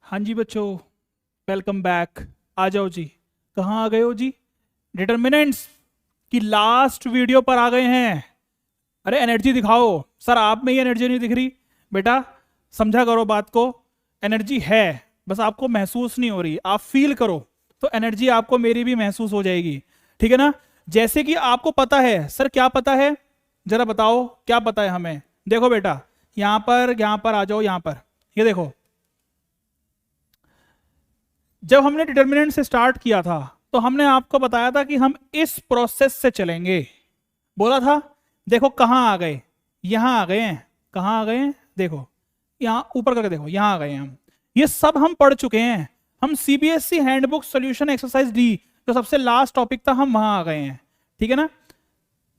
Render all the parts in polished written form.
हाँ जी बच्चों, welcome back. आ जाओ जी। कहाँ आ गए हो जी? डिटर्मिनेंट्स की लास्ट वीडियो पर आ गए हैं। अरे एनर्जी दिखाओ। सर आप में ही एनर्जी नहीं दिख रही। बेटा समझा करो बात को। एनर्जी है, बस आपको महसूस नहीं हो रही। आप फील करो तो एनर्जी आपको मेरी भी महसूस हो जाएगी। ठीक है ना? जैसे कि आपको पता है। सर क्या पता है? जरा बताओ क्या पता है हमें। देखो बेटा, यहाँ पर आ जाओ। यहाँ पर ये देखो, जब हमने डिटर्मिनेंट से स्टार्ट किया था तो हमने आपको बताया था कि हम इस प्रोसेस से चलेंगे। बोला था। देखो कहाँ आ गए, यहाँ आ गए हैं। कहाँ आ गए हैं? देखो यहाँ ऊपर करके देखो, यहाँ आ गए हैं हम। ये सब हम पढ़ चुके हैं। हम CBSE handbook solution exercise D, जो सबसे लास्ट टॉपिक था, हम वहां आ गए हैं। ठीक है ना?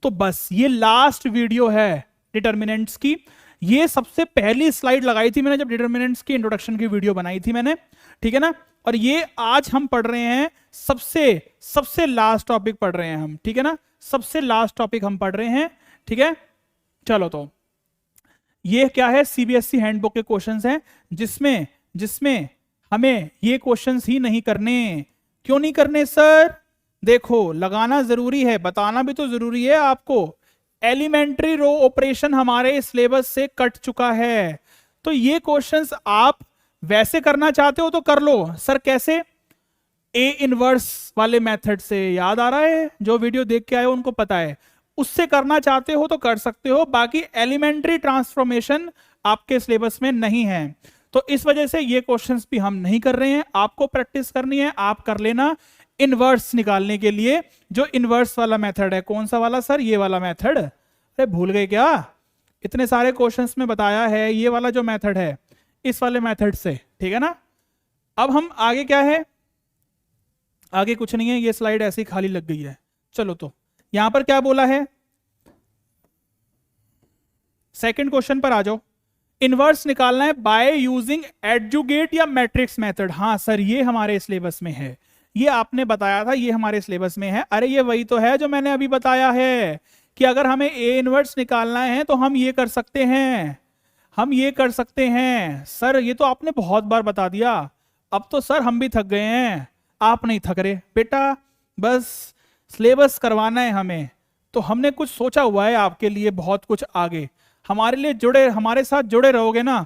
तो बस ये लास्ट वीडियो है डिटर्मिनेंट्स की। ये सबसे पहली स्लाइड लगाई थी मैंने जब डिटर्मिनेंट्स की इंट्रोडक्शन की वीडियो बनाई थी मैंने। ठीक है ना? और ये आज हम पढ़ रहे हैं सबसे सबसे लास्ट टॉपिक पढ़ रहे हैं हम। ठीक है ना? सबसे लास्ट टॉपिक हम पढ़ रहे हैं। ठीक है, चलो तो ये क्या है? सीबीएसई हैंडबुक के क्वेश्चंस हैं जिसमें जिसमें हमें ये क्वेश्चंस ही नहीं करने। क्यों नहीं करने सर? देखो लगाना जरूरी है, बताना भी तो जरूरी है आपको। एलिमेंट्री रो ऑपरेशन हमारे सिलेबस से कट चुका है। तो ये क्वेश्चंस आप वैसे करना चाहते हो तो कर लो। सर कैसे? ए इनवर्स वाले मेथड से, याद आ रहा है? जो वीडियो देख के आए हो उनको पता है। उससे करना चाहते हो तो कर सकते हो, बाकी एलिमेंट्री ट्रांसफॉर्मेशन आपके सिलेबस में नहीं है। तो इस वजह से ये क्वेश्चंस भी हम नहीं कर रहे हैं। आपको प्रैक्टिस करनी है, आप कर लेना इनवर्स निकालने के लिए। जो इनवर्स वाला मेथड है, कौन सा वाला सर? ये वाला मेथड। अरे भूल गए क्या? इतने सारे क्वेश्चंस में बताया है ये वाला जो मेथड है, इस वाले मेथड से। ठीक है ना? अब हम आगे क्या है? आगे कुछ नहीं है, ये स्लाइड ऐसे ही खाली लग गई है। चलो तो यहां पर क्या बोला है? सेकंड क्वेश्चन पर आ जाओ। इनवर्स निकालना है बाय यूजिंग एडजुगेट या मैट्रिक्स मेथड। हाँ सर, ये हमारे सिलेबस में है। ये आपने बताया था, ये हमारे सिलेबस में है। अरे ये वही तो है जो मैंने अभी बताया है कि अगर हमें ए इनवर्स निकालना है तो हम ये कर सकते हैं, हम ये कर सकते हैं। सर ये तो आपने बहुत बार बता दिया। अब तो सर हम भी थक गए हैं, आप नहीं थक रहे बेटा। बस सिलेबस करवाना है हमें, तो हमने कुछ सोचा हुआ है आपके लिए, बहुत कुछ आगे। हमारे लिए जुड़े, हमारे साथ जुड़े रहोगे ना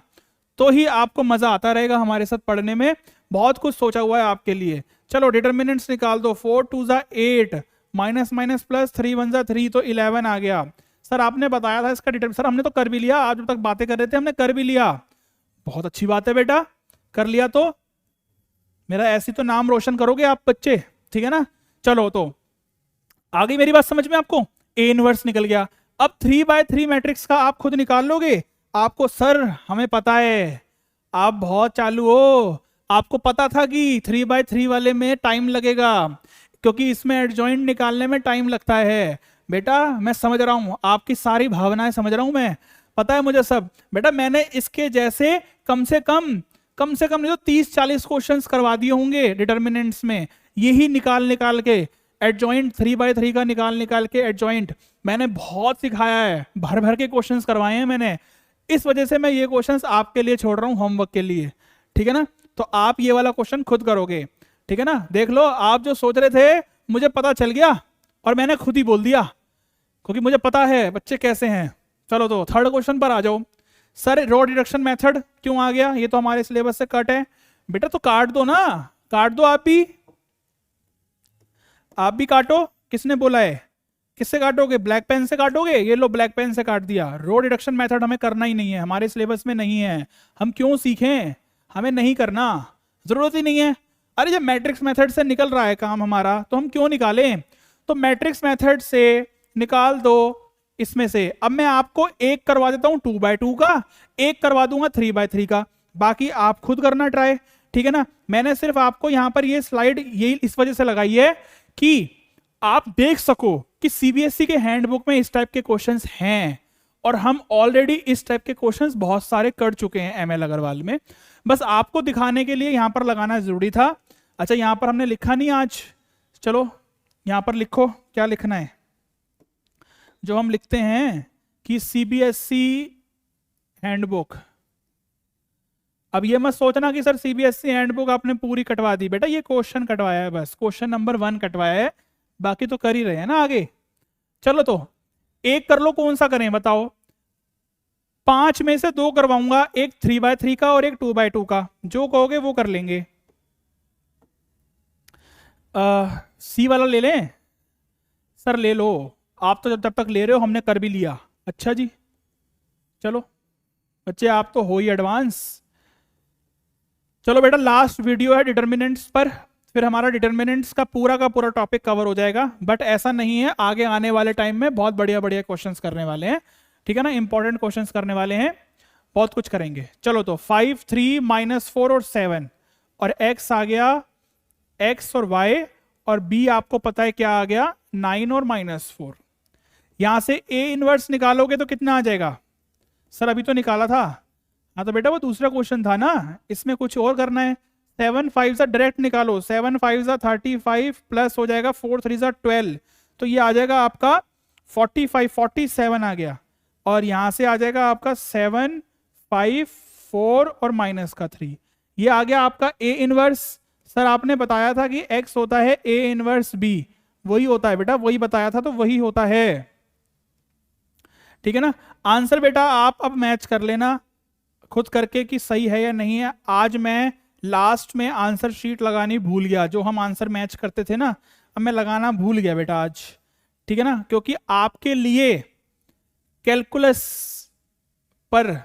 तो ही आपको मजा आता रहेगा हमारे साथ पढ़ने में। बहुत कुछ सोचा हुआ है आपके लिए। चलो डिटर्मिनेंट्स निकाल दो। 4 2 जा 8, माइनस माइनस प्लस, 3 1 जा 3, तो 11 आ गया। सर आपने बताया था इसका डिटर्मिनेंट। सर हमने तो कर भी लिया, आज जब तक बातें कर रहे थे हमने कर भी लिया। बहुत अच्छी बात है बेटा, कर लिया तो मेरा ऐसी तो नाम रोशन करोगे आप बच्चे। ठीक है ना? चलो तो आ गई मेरी बात समझ में आपको? ए इनवर्स निकल गया। अब 3x3 मैट्रिक्स का आप खुद निकाल लोगे। आपको सर हमें पता है, आप बहुत चालू हो। आपको पता था कि 3x3 वाले में टाइम लगेगा, क्योंकि इसमें एडजॉइंट निकालने में टाइम लगता है। बेटा मैं समझ रहा हूं, आपकी सारी भावनाएं समझ रहा हूं मैं, पता है मुझे सब। बेटा मैंने इसके जैसे कम से कम नहीं तो 30-40 क्वेश्चंस करवा दिए होंगे डिटर्मिनेंट्स में। यही निकाल निकाल के एडजॉइंट, 3x3 का निकाल के एडजॉइंट मैंने बहुत सिखाया है, भर भर के क्वेश्चंस करवाए हैं मैंने। इस वजह से मैं ये क्वेश्चंस आपके लिए छोड़ रहा हूं, होमवर्क के लिए। ठीक है ना? तो आप ये वाला क्वेश्चन खुद करोगे। ठीक है ना? देख लो, आप जो सोच रहे थे मुझे पता चल गया और मैंने खुद ही बोल दिया, क्योंकि मुझे पता है बच्चे कैसे हैं। चलो तो थर्ड क्वेश्चन पर आ जाओ। सर रो डिडक्शन मेथड क्यों आ गया? ये तो हमारे सिलेबस से कट है। बेटा तो काट दो ना, काट दो आप भी, आप भी काटो। किसने बोला है? किससे काटोगे? ब्लैक पेन से काटोगे? ये लो ब्लैक पेन से काट दिया। रो डिडक्शन मेथड हमें करना ही नहीं है, हमारे सिलेबस में नहीं है। हम क्यों सीखें? हमें नहीं करना, जरूरत ही नहीं है। अरे जब मैट्रिक्स मेथड से निकल रहा है काम हमारा तो हम क्यों निकालें? तो मैट्रिक्स मेथड से निकाल दो इसमें से। अब मैं आपको एक करवा देता हूं 2x2 का, एक करवा दूंगा 3x3 का, बाकी आप खुद करना ट्राई। ठीक है ना? मैंने सिर्फ आपको यहां पर ये स्लाइड यही इस वजह से लगाई है कि आप देख सको कि सीबीएसई के हैंडबुक में इस टाइप के क्वेश्चंस हैं, और हम ऑलरेडी इस टाइप के क्वेश्चंस बहुत सारे कर चुके हैं एमएल अग्रवाल में। बस आपको दिखाने के लिए यहां पर लगाना जरूरी था। अच्छा यहां पर हमने लिखा नहीं आज, चलो यहां पर लिखो क्या लिखना है। जो हम लिखते हैं कि सीबीएसई हैंडबुक अब ये मत सोचना कि सर सीबीएसई हैंडबुक आपने पूरी कटवा दी, बेटा ये क्वेश्चन कटवाया है, बस क्वेश्चन नंबर 1 कटवाया है, बाकी तो कर ही रहे हैं ना आगे। चलो तो एक कर लो, कौन सा करें बताओ? 5 में से 2 करवाऊंगा, एक 3x3 का और एक 2x2 का, जो कहोगे वो कर लेंगे। सी वाला ले लें? सर ले लो, आप तो जब तक ले रहे हो हमने कर भी लिया। अच्छा जी, चलो बच्चे आप तो हो ही एडवांस। चलो बेटा लास्ट वीडियो है डिटर्मिनेंट्स पर, फिर हमारा डिटर्मिनेंट्स का पूरा टॉपिक कवर हो जाएगा। बट ऐसा नहीं है, आगे आने वाले टाइम में बहुत बढ़िया बढ़िया क्वेश्चंस करने वाले हैं, ठीक है ना, इंपॉर्टेंट क्वेश्चंस करने वाले हैं, बहुत कुछ करेंगे। चलो तो 5, 3, -4 और 7 और x आ गया, x और y, और b आपको पता है क्या आ गया, 9 और -4। यहां से a इनवर्स निकालोगे तो कितना आ जाएगा? सर अभी तो निकाला था। हाँ तो बेटा वो दूसरा क्वेश्चन था ना, इसमें कुछ और करना है। 7 5 सा डायरेक्ट निकालो, 7 5 सा 35 प्लस हो जाएगा 4 3 सा 12, तो ये आ जाएगा आपका 45, 47 आ गया। और यहां से आ जाएगा आपका 7 5 4 और -3, ये आ गया आपका a इनवर्स। सर आपने बताया था कि x होता है a इनवर्स b, वही होता है बेटा, वही बताया था तो वही होता है, ठीक है ना। आंसर बेटा आप अब मैच कर लेना खुद करके कि सही है या नहीं है। आज मैं लास्ट में आंसर शीट लगानी भूल गया, जो हम आंसर मैच करते थे ना, अब मैं लगाना भूल गया बेटा आज, ठीक है ना, क्योंकि आपके लिए कैलकुलस पर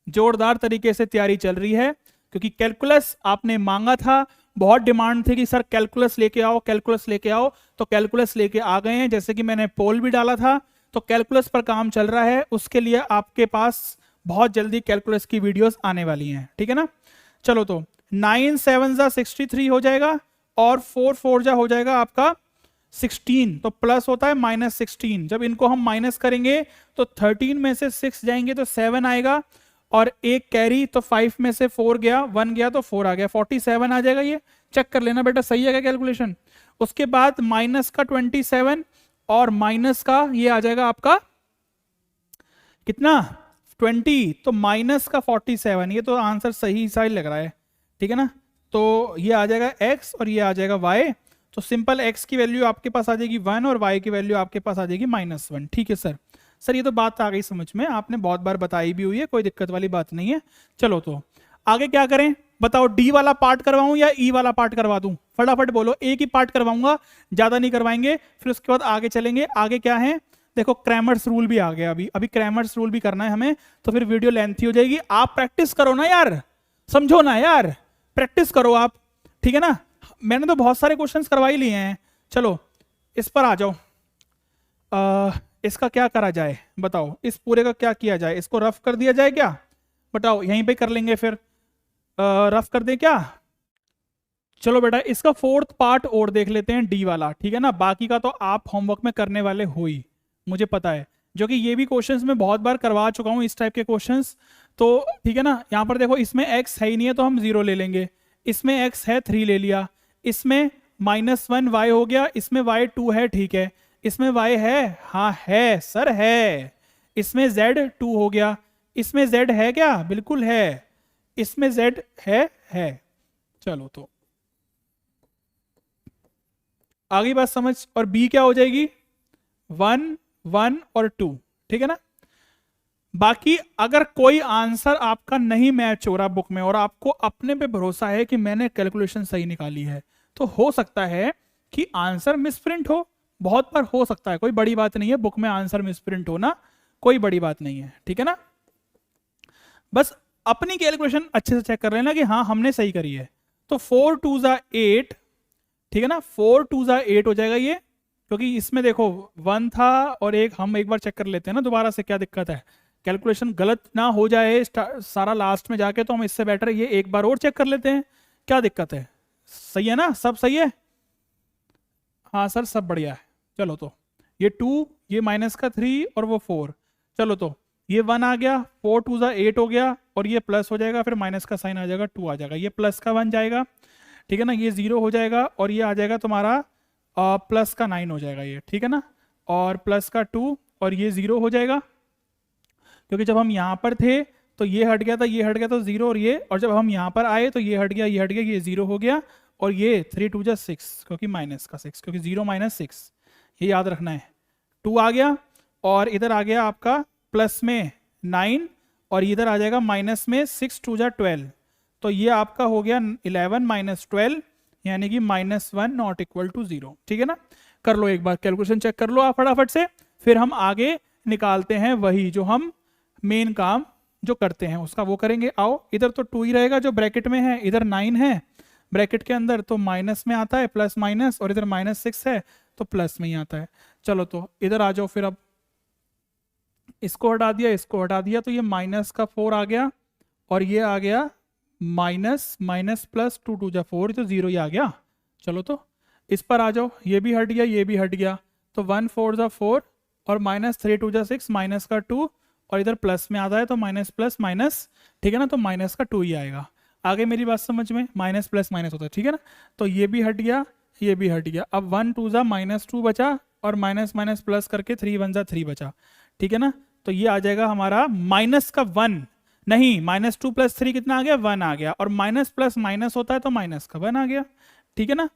जोरदार तरीके से तैयारी चल रही है, क्योंकि कैलकुलस आपने मांगा था, बहुत डिमांड थी कि सर कैलकुलस लेके आओ, कैलकुलस लेके आओ, तो कैलकुलस लेके आ गए हैं, जैसे कि मैंने पोल भी डाला था, तो कैलकुलस पर काम चल रहा है, उसके लिए आपके पास बहुत जल्दी कैलकुलस की वीडियोस आने वाली हैं, ठीक है ना। चलो तो 9 7 जा 63 हो जाएगा और 4 4 जा हो जाएगा आपका 16, तो प्लस होता है -16। जब इनको हम माइनस करेंगे तो 13 में से 6 जाएंगे तो 7 आएगा, और एक कैरी, तो 5 में से 4 गया, 1 गया तो 4 आ गया, 47 आ जाएगा। ये चेक कर लेना बेटा सही है क्या कैलकुलेशन। उसके बाद माइनस का 27 और माइनस का ये आ जाएगा आपका कितना 20, तो माइनस का 47, ये तो आंसर सही सही लग रहा है, ठीक है ना। तो ये आ जाएगा x और ये आ जाएगा y, तो सिंपल x की वैल्यू आपके पास आ जाएगी 1 और y की वैल्यू आपके पास आ जाएगी -1, ठीक है सर। सर ये तो बात आ गई समझ में, आपने बहुत बार बताई भी हुई है, कोई दिक्कत वाली बात नहीं है। चलो तो आगे क्या करें बताओ, डी वाला पार्ट करवाऊं या ई वाला पार्ट करवा दूं? फटाफट बोलो, एक ही पार्ट करवाऊंगा, ज्यादा नहीं करवाएंगे, फिर उसके बाद आगे चलेंगे। आगे क्या है देखो, क्रैमर्स रूल भी आ गया, अभी क्रैमर्स रूल भी करना है हमें, तो फिर वीडियो लेंथी हो जाएगी। आप प्रैक्टिस करो ना यार, समझो ना यार, प्रैक्टिस करो आप, ठीक है ना। मैंने तो बहुत सारे क्वेश्चंस करवा ही लिए हैं। चलो इस पर आ जाओ, इसका क्या करा जाए बताओ, इस पूरे का क्या किया जाए, इसको रफ कर दिया जाए क्या बताओ, यहीं पे कर लेंगे फिर, रफ कर दें क्या? चलो बेटा इसका 4th पार्ट और देख लेते हैं, डी वाला, ठीक है ना। बाकी का तो आप होमवर्क में करने वाले हो ही, मुझे पता है, जो कि ये भी क्वेश्चंस मैं बहुत बार करवा चुका हूं इस टाइप के क्वेश्चंस, तो ठीक है ना। यहाँ पर देखो इसमें x है ही नहीं है तो हम 0 ले लेंगे, इसमें x है 3 ले लिया, इसमें -1 y हो गया, इसमें y 2 है, ठीक है, इसमें y है, हाँ है सर है, इसमें z 2 हो गया, इसमें z है क्या? बिल्कुल है, इसमें z है। चलो तो आगे बात समझ, और b क्या हो जाएगी 1 1 और 2, ठीक है ना। बाकी अगर कोई आंसर आपका नहीं मैच हो रहा बुक में और आपको अपने पे भरोसा है कि मैंने कैलकुलेशन सही निकाली है, तो हो सकता है कि आंसर मिसप्रिंट हो, बहुत बार हो सकता है, कोई बड़ी बात नहीं है, बुक में आंसर मिसप्रिंट होना कोई बड़ी बात नहीं है, ठीक है ना। बस अपनी कैलकुलेशन अच्छे से चेक कर लेना कि हाँ हमने सही करी है। तो 4 2 जा 8, ठीक है ना, 4 2 जा 8 हो जाएगा ये, क्योंकि इसमें देखो 1 था और हम एक बार चेक कर लेते हैं ना दोबारा से, क्या दिक्कत है, कैलकुलेशन गलत ना हो जाए सारा लास्ट में जाके, तो हम इससे बेटर ये एक बार और चेक कर लेते हैं, क्या दिक्कत है। सही है ना, सब सही है? हाँ सर सब बढ़िया है। चलो तो ये 2, ये -3 और वो 4, चलो तो ये 1 आ गया, 4 2 जा 8 हो गया, और ये प्लस हो जाएगा, फिर माइनस का साइन आ जाएगा, 2 आ जाएगा, ये प्लस का 1 जाएगा, ठीक है ना, ये 0 हो जाएगा, और ये आ जाएगा तुम्हारा प्लस का 9 हो जाएगा ये, ठीक है ना, और प्लस का 2 और ये 0 हो जाएगा, क्योंकि जब हम यहाँ पर थे तो ये हट गया था, ये हट गया तो 0 और ये, और जब हम यहाँ पर आए तो ये हट गया, ये हट गया, ये 0 हो गया, और ये 3 2 जा 6, क्योंकि माइनस का 6, क्योंकि 0 माइनस 6, ये याद रखना है। 2 आ गया, और इधर आ गया आपका प्लस में 9, और इधर आ जाएगा माइनस में 6 2 जा 12, तो ये आपका हो गया 11 माइनस 12, यानी कि -1 नॉट इक्वल टू 0। ठीक है ना, कर लो एक बार कैलकुलेशन चेक कर लो आप फटाफट से, फिर हम आगे निकालते हैं वही जो हम मेन काम जो करते हैं उसका वो करेंगे। आओ, इधर तो 2 ही रहेगा जो ब्रैकेट में है, इधर 9 है ब्रैकेट के अंदर, तो माइनस में आता है प्लस माइनस, और इधर -6 है तो प्लस में ही आता है। चलो तो इधर आ जाओ फिर, अब इसको हटा दिया, इसको हटा दिया, तो ये माइनस का 4 आ गया, और ये आ गया माइनस माइनस प्लस 2 2 जा 4, तो 0 ही आ गया। चलो तो इस पर आ जाओ, ये भी हट गया, ये भी हट गया, तो 1 4 जा 4, और -3 2 जा 6, माइनस का 2, और इधर प्लस में आता है तो माइनस प्लस माइनस, ठीक है ना, तो माइनस का 2 ही आएगा। आगे मेरी बात समझ में, माइनस प्लस माइनस होता है, ठीक है ना, तो ये भी हट गया, ये भी हट गया। अब 1 2 जा -2 बचा, और माइनस माइनस प्लस करके 3 1 जा 3 बचा, ठीक है ना, तो ये आ जाएगा हमारा माइनस का 1, नहीं -2 + 3 कितना आ गया, 1 आ गया, और माइनस प्लस माइनस होता है तो माइनस का 1 आ गया। ठीक है ना,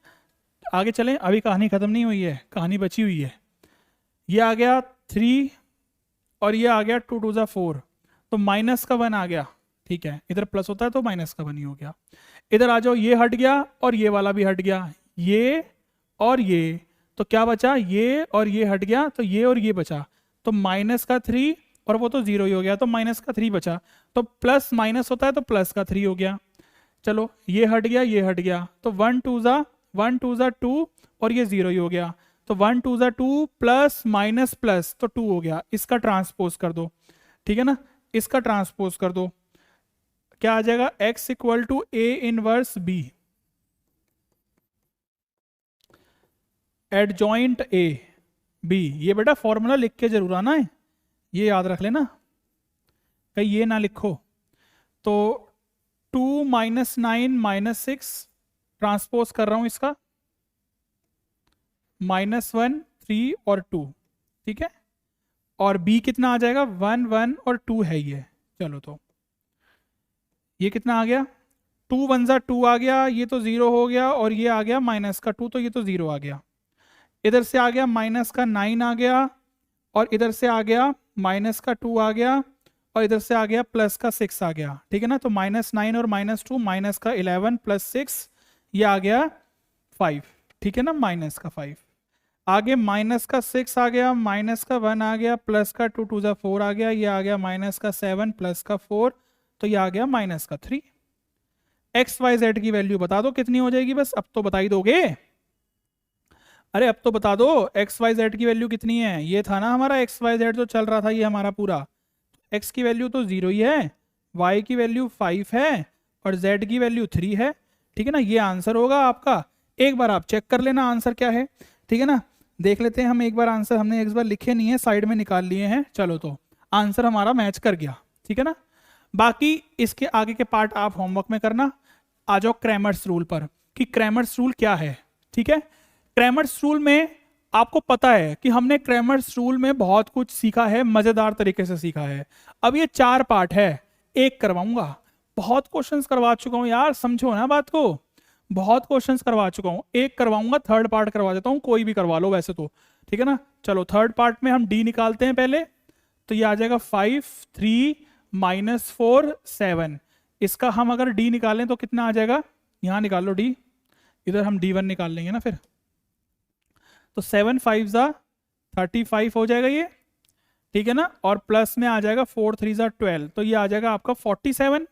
आगे चलें, अभी कहानी खत्म नहीं हुई है, कहानी बची हुई है। ये आ गया 3, और ये आ गया 2 2 जा 4, तो माइनस का 1 आ गया, ठीक है, इधर प्लस होता है तो माइनस का 1 ही हो गया। इधर आ जाओ, ये हट गया और ये वाला भी हट गया, ये और ये, तो क्या बचा, ये और ये हट गया, तो ये और ये बचा, तो माइनस का 3, और वो तो 0 ही हो गया, तो माइनस का 3 बचा, तो प्लस माइनस होता है तो प्लस का 3 हो गया। चलो ये हट गया, ये हट गया, तो 1 2 जा 2, और ये 0 ही हो गया, तो 1 2 जा 2 प्लस माइनस प्लस तो 2 हो गया। इसका ट्रांसपोज कर दो, ठीक है ना, इसका ट्रांसपोज कर दो, क्या आ जाएगा, x equal to A inverse B, adjoint A B। ये बेटा फॉर्मूला लिख के जरूर आना है, ये याद रख लेना, कहीं ये ना लिखो। तो 2 -9 -6 ट्रांसपोज कर रहा हूं इसका, -1 3 और 2, ठीक है, और b कितना आ जाएगा, 1 1 और 2 है ये। चलो तो ये कितना आ गया, 2 1 जा 2 आ गया, ये तो 0 हो गया, और ये आ गया माइनस का 2, तो ये तो 0 आ गया। इधर से आ गया माइनस का 9 आ गया, और इधर से आ गया माइनस का 2 आ गया, और इधर से आ गया प्लस का 6 आ गया, ठीक है ना, तो -9 और -2, माइनस का 11 + 6, ये आ गया 5, ठीक है ना, माइनस का 5, आगे माइनस का 6 आ गया, माइनस का 1 आ गया, प्लस का 2 2 जा 4 आ गया, ये आ गया माइनस का 7 प्लस का 4, तो ये आ गया माइनस का 3। एक्स वाई जेड की वैल्यू बता दो कितनी हो जाएगी, बस अब तो बता ही दोगे, अरे अब तो बता दो एक्स वाई जेड की वैल्यू कितनी है। ये था ना हमारा एक्स वाई जेड जो चल रहा था, ये हमारा पूरा, एक्स की वैल्यू तो 0 ही है, वाई की वैल्यू 5 है, और जेड की वैल्यू 3 है, ठीक है ना, ये आंसर होगा आपका। एक बार आप चेक कर लेना आंसर क्या है, ठीक है ना, देख लेते हैं हम एक बार आंसर, हमने एक बार लिखे नहीं है, साइड में निकाल लिए हैं। चलो तो आंसर हमारा मैच कर गया, ठीक है ना। बाकी इसके आगे के पार्ट आप होमवर्क में करना। आ जाओ क्रैमर्स रूल पर, कि क्रैमर्स रूल क्या है, ठीक है। क्रैमर्स रूल में आपको पता है कि हमने क्रैमर्स रूल में बहुत कुछ सीखा है, मजेदार तरीके से सीखा है। अब ये 4 पार्ट है, एक करवाऊंगा, बहुत क्वेश्चंस करवा चुका हूं यार, समझो ना बात को, बहुत क्वेश्चंस करवा चुका हूं, एक करवाऊंगा, थर्ड पार्ट करवा देता हूं, कोई भी करवा लो वैसे तो, ठीक है ना। चलो थर्ड पार्ट में हम डी निकालते हैं पहले, तो ये आ जाएगा 5 3 -4 7। इसका हम अगर डी निकालें तो कितना आ जाएगा, यहां निकाल लो डी, इधर हम D1 निकाल लेंगे ना फिर, तो 7 5 जा 35 हो जाएगा ये, ठीक है ना, और प्लस में आ जाएगा 4 3 जा 12, तो ये आ जाएगा आपका 47,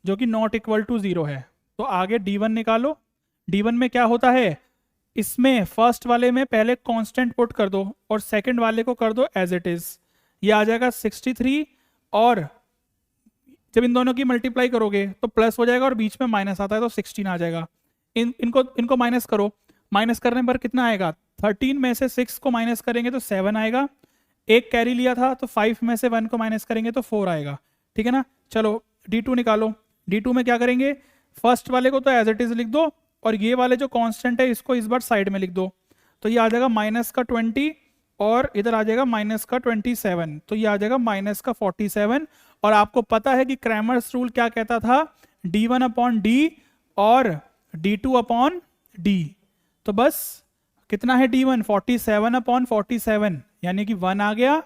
जो कि नॉट इक्वल टू 0 है। तो आगे D1 निकालो, D1 में क्या होता है, इसमें फर्स्ट वाले में पहले कांस्टेंट पुट कर दो और सेकंड वाले को कर दो एज इट इज, ये आ जाएगा 63, और जब इन दोनों की मल्टीप्लाई करोगे तो प्लस हो जाएगा और बीच में माइनस आता है तो 16 आ जाएगा। इनको माइनस करो, माइनस करने पर कितना आएगा, 13 में से 6 को माइनस करेंगे तो 7 आएगा, एक कैरी लिया था तो 5 में से 1 को माइनस करेंगे तो 4 आएगा, ठीक है ना। चलो D2 निकालो, D2 में क्या करेंगे, फर्स्ट वाले को तो एज इट इज लिख दो, और ये वाले जो कांस्टेंट है इसको इस बार साइड में लिख दो, तो ये आ जाएगा -20, और इधर आ जाएगा -27, तो ये आ जाएगा -47, और आपको पता है कि क्रैमर्स रूल क्या कहता था, d1 अपॉन डी और d2 अपॉन डी। तो बस कितना है d1, 47 अपॉन 47 यानी कि 1 आ गया,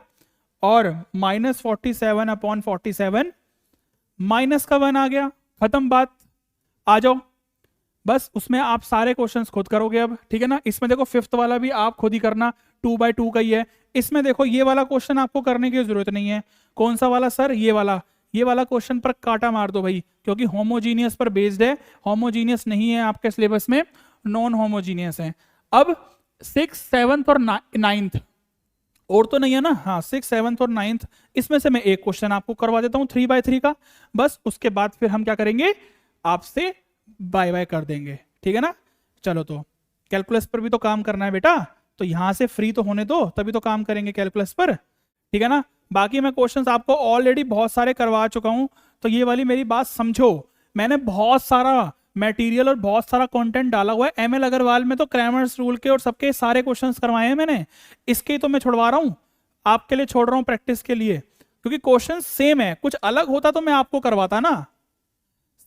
और माइनस 47 अपॉन 47 माइनस का 1 आ गया, खत्म बात। आ जाओ, बस उसमें आप सारे क्वेश्चंस खुद करोगे अब, ठीक है ना। इसमें देखो फिफ्थ वाला भी आप खुद ही करना, 2/2 का ही है। इसमें देखो ये वाला क्वेश्चन आपको करने की जरूरत नहीं है। कौन सा वाला सर, ये वाला क्वेश्चन पर काटा मार दो भाई, क्योंकि होमोजीनियस पर बेस्ड है, होमोजीनियस नहीं है आपके सिलेबस में, नॉन होमोजीनियस है। अब 6th 7th और 9th और तो नहीं है ना, हाँ 6th 7th और 9th, इसमें से मैं एक क्वेश्चन आपको करवा देता हूं 3/3 का, बस उसके बाद फिर हम क्या करेंगे, आपसे बाय बाय कर देंगे, ठीक है ना। चलो, तो कैलकुलस पर भी तो काम करना है बेटा, तो यहां से फ्री तो होने दो, तभी तो काम करेंगे कैलकुलस पर, ठीक है ना। बाकी मैं क्वेश्चंस आपको ऑलरेडी बहुत सारे करवा चुका हूं, तो ये वाली मेरी बात समझो, मैंने बहुत सारा मटेरियल और बहुत सारा कंटेंट डाला हुआ है। एमएल अग्रवाल में तो क्रैमर्स रूल के और सबके सारे क्वेश्चंस करवाए हैं मैंने, इसके तो मैं छुड़वा रहा हूं, आपके लिए छोड़ रहा हूं प्रैक्टिस के लिए, क्योंकि क्वेश्चन सेम है, कुछ अलग होता तो मैं आपको करवाता ना।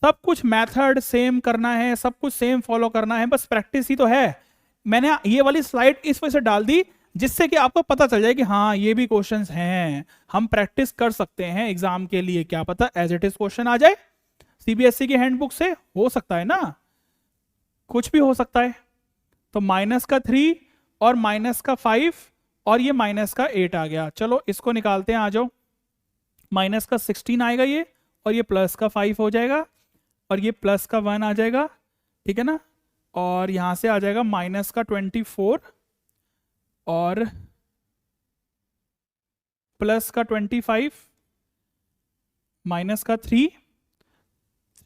सब कुछ मेथड सेम करना है, सब कुछ सेम फॉलो करना है, बस प्रैक्टिस ही तो है। मैंने ये वाली स्लाइड इस वजह से डाल दी जिससे कि आपको पता चल जाए कि हाँ ये भी क्वेश्चंस हैं, हम प्रैक्टिस कर सकते हैं एग्जाम के लिए, क्या पता एज इट इज क्वेश्चन आ जाए सीबीएसई की हैंडबुक से, हो सकता है ना, कुछ भी हो सकता है। तो -3 और -5 और ये -8 आ गया, चलो इसको निकालते हैं, आ जाओ। -16 आएगा ये, और ये +5 हो जाएगा, और ये +1 आ जाएगा, ठीक है ना। और यहां से आ जाएगा -24 और +25 -3,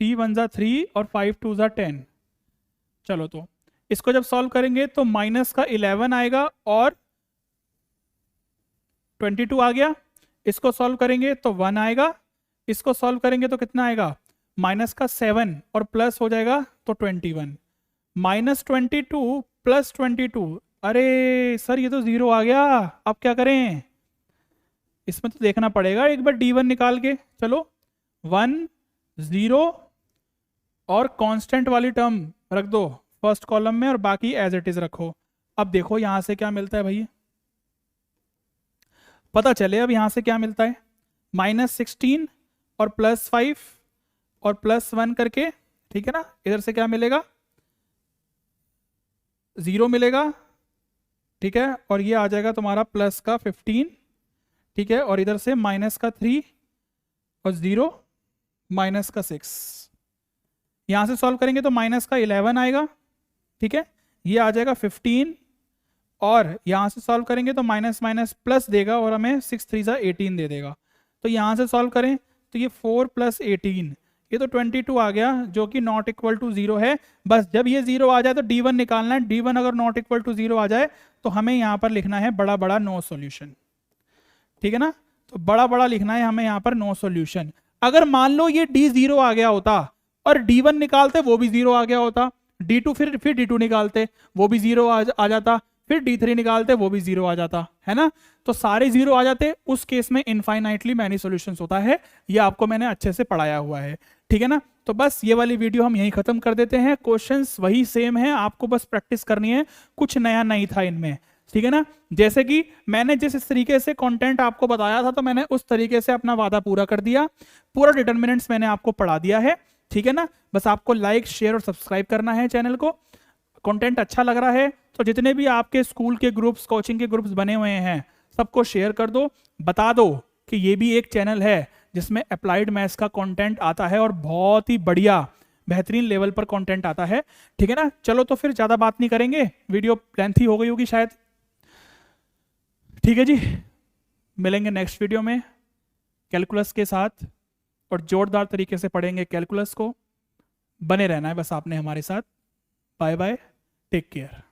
3 1 जा 3 और 5 2 जा 10। चलो, तो इसको जब सॉल्व करेंगे तो -11 आएगा और 22 आ गया, इसको सॉल्व करेंगे तो 1 आएगा, इसको सॉल्व करेंगे तो कितना आएगा, -7 और प्लस हो जाएगा तो 21, -22 + 22, अरे सर ये तो 0 आ गया, अब क्या करें, इसमें तो देखना पड़ेगा एक बार d1 निकाल के। चलो 1 0 और कांस्टेंट वाली टर्म रख दो फर्स्ट कॉलम में और बाकी एज इट इज रखो। अब देखो यहां से क्या मिलता है भाई, पता चले अब यहां से क्या मिलता है, -16 और +5 और +1 करके, ठीक है ना। इधर से क्या मिलेगा, 0 मिलेगा, ठीक है, और ये आ जाएगा तुम्हारा +15, ठीक है, और इधर से -3 और 0 -6, यहां से सॉल्व करेंगे तो -11 आएगा, ठीक है, ये आ जाएगा 15, और यहां से सॉल्व करेंगे तो माइनस प्लस देगा और हमें 6 3 जा 18 दे देगा। तो यहां से सॉल्व करें तो ये 4 + 18, ये तो 22 आ गया, जो कि नॉट इक्वल टू 0 है। बस जब ये 0 आ जाए तो d1 निकालना है, d1 अगर नॉट इक्वल टू 0 आ जाए तो हमें यहां पर लिखना है बड़ा बड़ा नो सॉल्यूशन, ठीक है ना। तो बड़ा बड़ा लिखना है हमें यहां पर नो सॉल्यूशन। अगर मान लो ये d0 आ गया होता और d1 निकालते वो भी 0 आ गया होता, d2 फिर d2 निकालते वो भी 0 आ जाता, फिर d3 निकालते वो भी 0 आ जाता, है ना। तो सारे 0 आ जाते, उस केस में इनफाइनाइटली मैनी सॉल्यूशंस होता है, ये आपको मैंने अच्छे से पढ़ाया हुआ है, ठीक है ना। तो बस ये वाली वीडियो हम यहीं खत्म कर देते हैं, क्वेश्चंस वही सेम है, आपको बस प्रैक्टिस करनी है, कुछ नया नहीं था इनमें, ठीक है ना। जैसे कि मैंने जिस तरीके से कंटेंट आपको बताया था तो मैंने उस तरीके से अपना वादा पूरा कर दिया, पूरा डिटर्मिनेंट्स मैंने आपको पढ़ा दिया है, ठीक है ना। बस आपको लाइक शेयर और सब्सक्राइब करना है चैनल को। कंटेंट अच्छा लग रहा है तो जितने भी आपके स्कूल के ग्रुप्स, कोचिंग के ग्रुप्स बने हुए हैं सबको शेयर कर दो, बता दो कि ये भी एक चैनल है जिसमें अप्लाइड मैथ्स का कंटेंट आता है और बहुत ही बढ़िया बेहतरीन लेवल पर कंटेंट आता है, ठीक है ना। चलो तो फिर ज्यादा बात नहीं करेंगे, वीडियो लेंथी हो गई होगी शायद, ठीक है जी। मिलेंगे नेक्स्ट वीडियो में कैलकुलस के साथ और जोरदार तरीके से पढ़ेंगे कैलकुलस को। बने रहना है बस आपने हमारे साथ। Bye bye, take care.